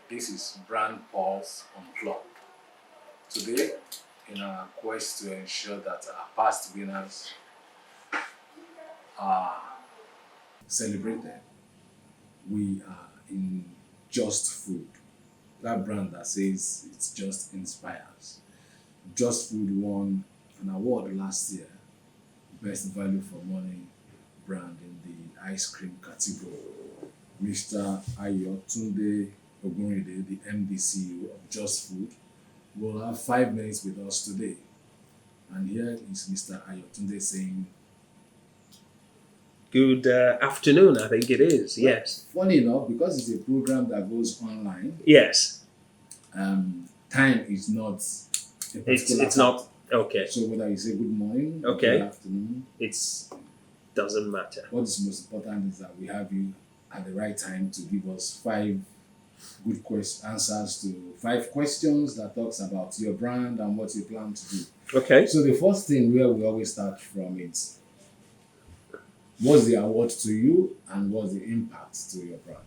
This is Brand Pulse Unplugged. Today, in our quest to ensure that our past winners are celebrated, we are in Just Food, that brand that says it just inspires. Just Food won an award last year, Best Value for Money brand in the ice cream category. Mr. Ayotunde Ogunride, the MD CEO of Just Food, will have 5 minutes with us today. And here is Mr. Ayotunde saying, Good afternoon, I think it is. Yes. funny enough, because it's a program that goes online, Yes. time is not a particular It's not okay. So whether you say good morning, or Okay. good afternoon, It's doesn't matter. what is most important is that we have you at the right time to give us five good answers to 5 questions that talks about your brand and what you plan to do. Okay. So the first thing where we always start from is, what's the award to you and what's the impact to your brand?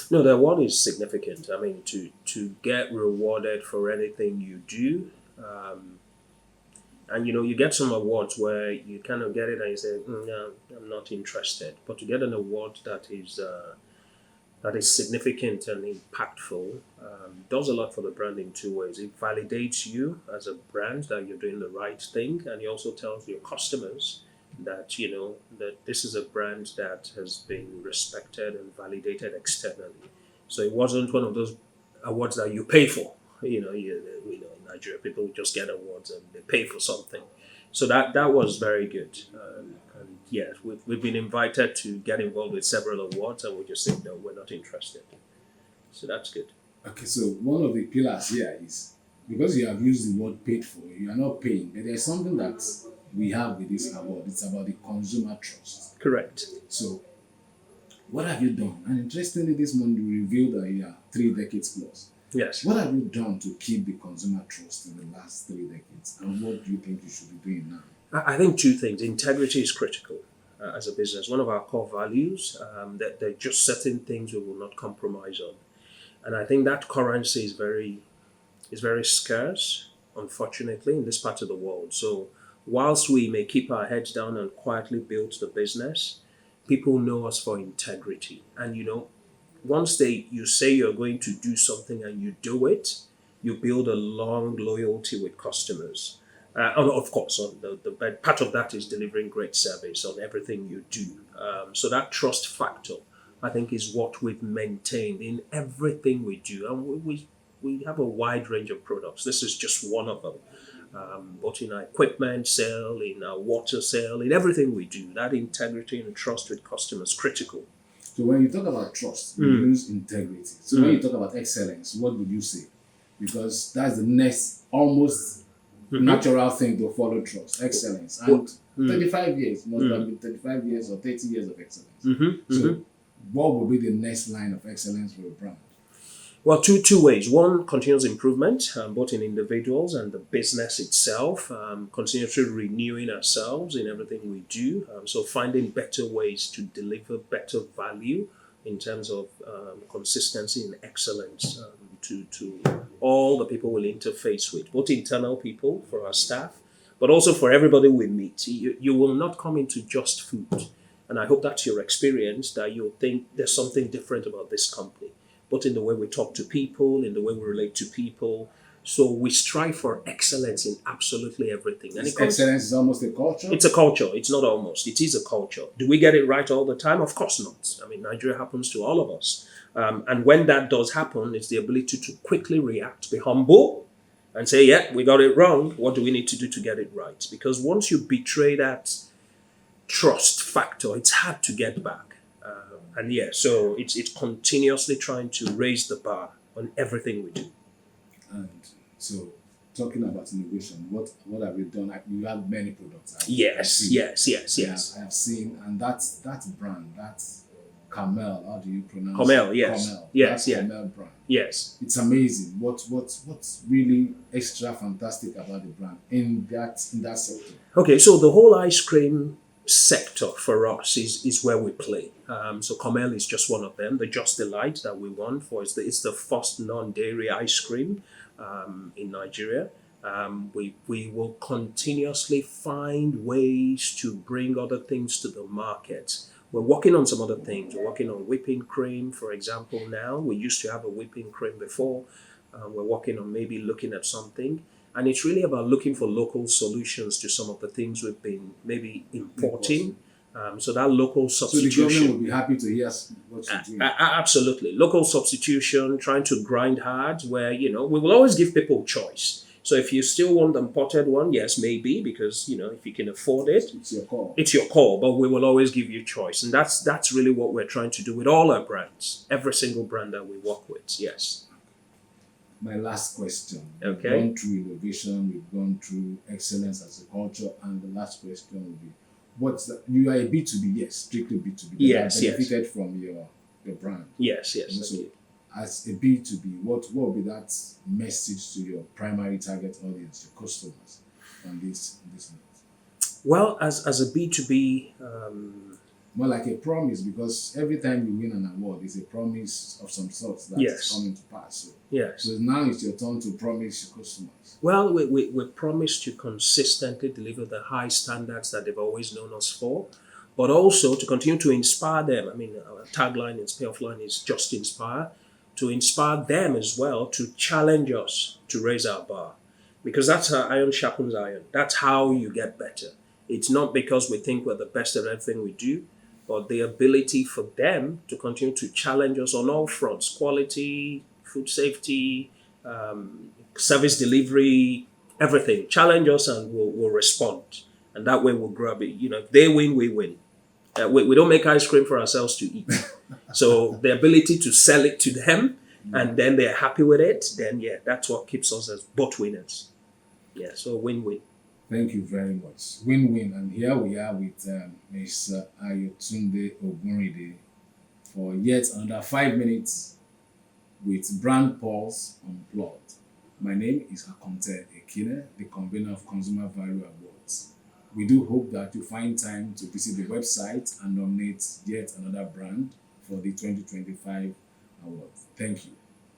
No, the award is significant. I mean, to get rewarded for anything you do, and you get some awards where you kind of get it and you say, no, I'm not interested. But to get an award that is significant and impactful, does a lot for the brand in 2 ways. It validates you as a brand that you're doing the right thing, and it also tells your customers that that this is a brand that has been respected and validated externally. So it wasn't one of those awards that you pay for. In Nigeria, people just get awards and they pay for something. So that was very good. And yes, we've been invited to get involved with several awards, and we just said no, we're not interested. So that's good. Okay, so one of the pillars here is, because you have used the word paid for, you are not paying, but there's something that we have with this award. It's about the consumer trust. Correct. So, what have you done? And interestingly, this month you revealed that you are 3 decades plus. Yes. What have you done to keep the consumer trust in the last 3 decades? And what do you think you should be doing now? I think 2 things. Integrity is critical as a business. One of our core values, that there are just certain things we will not compromise on. And I think that currency is very scarce, unfortunately, in this part of the world. So whilst we may keep our heads down and quietly build the business, people know us for integrity. And once you say you're going to do something and you do it, you build a long loyalty with customers. And of course, the part of that is delivering great service on everything you do. So that trust factor, I think, is what we've maintained in everything we do. And we have a wide range of products. This is just one of them. But in our equipment sale, in our water sale, in everything we do, that integrity and trust with customers is critical. So when you talk about trust, you use integrity. So when you talk about excellence, what would you say? Because that's the next almost natural thing to follow trust, excellence. And 35 years, must have been 35 years or 30 years of excellence. So what would be the next line of excellence for a brand? Well, two ways. One, continuous improvement, both in individuals and the business itself, continuously renewing ourselves in everything we do. So finding better ways to deliver better value in terms of consistency and excellence to all the people we'll interface with, both internal people for our staff, but also for everybody we meet. You will not come into Just Food, and I hope that's your experience, that you'll think there's something different about this company, but in the way we talk to people, in the way we relate to people. So we strive for excellence in absolutely everything. And Excellence is almost a culture? It's a culture. It's not almost. It is a culture. Do we get it right all the time? Of course not. I mean, Nigeria happens to all of us. And when that does happen, it's the ability to quickly react, be humble, and say, yeah, we got it wrong. What do we need to do to get it right? Because once you betray that trust factor, it's hard to get back. So it's continuously trying to raise the bar on everything we do. And so, talking about innovation, what have you done? You have many products. Yes. I have seen, and that brand, that Camel, how do you pronounce Camel, it? yes. Camel. Yes, That yeah. Camel brand. Yes. It's amazing. What's really extra fantastic about the brand in that sector? Okay, so the whole ice cream sector for us is where we play. So Comel is just one of them. The Just Delight that we won for it's the first non-dairy ice cream in Nigeria. We will continuously find ways to bring other things to the market. We're working on some other things. We're working on whipping cream, for example, now. We used to have a whipping cream before. We're working on maybe looking at something. And it's really about looking for local solutions to some of the things we've been maybe importing. So that local So the substitution. government will be happy to hear what you're doing. Absolutely. Local substitution, trying to grind hard where, we will always give people choice. So if you still want the imported one, yes, maybe, because, if you can afford it, It's your call. it's your call, but we will always give you choice. And that's really what we're trying to do with all our brands, every single brand that we work with, yes. My last question. Okay. We've gone through innovation, we've gone through excellence as a culture, and the last question will be, you are a B2B, yes, strictly B2B. but Yes, you yes. benefited from your brand. Yes, And thank so, you. as a B2B, what will be that message to your primary target audience, your customers, on this note? Well, as a B2B, More like a promise, because every time you win an award, it's a promise of some sort that Yes. is coming to pass. yes. So now it's your turn to promise your customers. Well, we promise to consistently deliver the high standards that they've always known us for, but also to continue to inspire them. I mean, our tagline in Payoff line is just inspire, to inspire them as well, to challenge us to raise our bar. Because that's how iron sharpens iron. That's how you get better. It's not because we think we're the best at everything we do, but the ability for them to continue to challenge us on all fronts: quality, food safety, service delivery, everything. Challenge us and we'll respond. And that way we'll grab it. If they win, we win. We don't make ice cream for ourselves to eat. So the ability to sell it to them and then they're happy with it, then yeah, that's what keeps us as both winners. Yeah, so win-win. Thank you very much. Win-win. And here we are with Ms. Ayotunde Ogunride for yet another 5 minutes with Brand Pulse Unplugged. My name is Akonte Ekine, the convener of Consumer Value Awards. We do hope that you find time to visit the website and nominate yet another brand for the 2025 award. Thank you.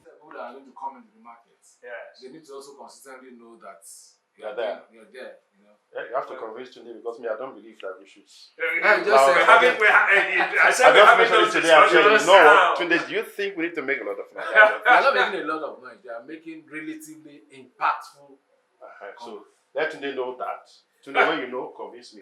People that are going to come into the market, Yes. they need to also consistently know that You're there. You're there. Yeah, you have to convince today because I don't believe that we should. I just Now, said- I I just mentioned it today. I'm saying, discussions you know what? now. Today, do you think we need to make a lot of noise? They are not making a lot of noise. They are making relatively impactful. So let Tunde know that. Tunde, when you know, convince me.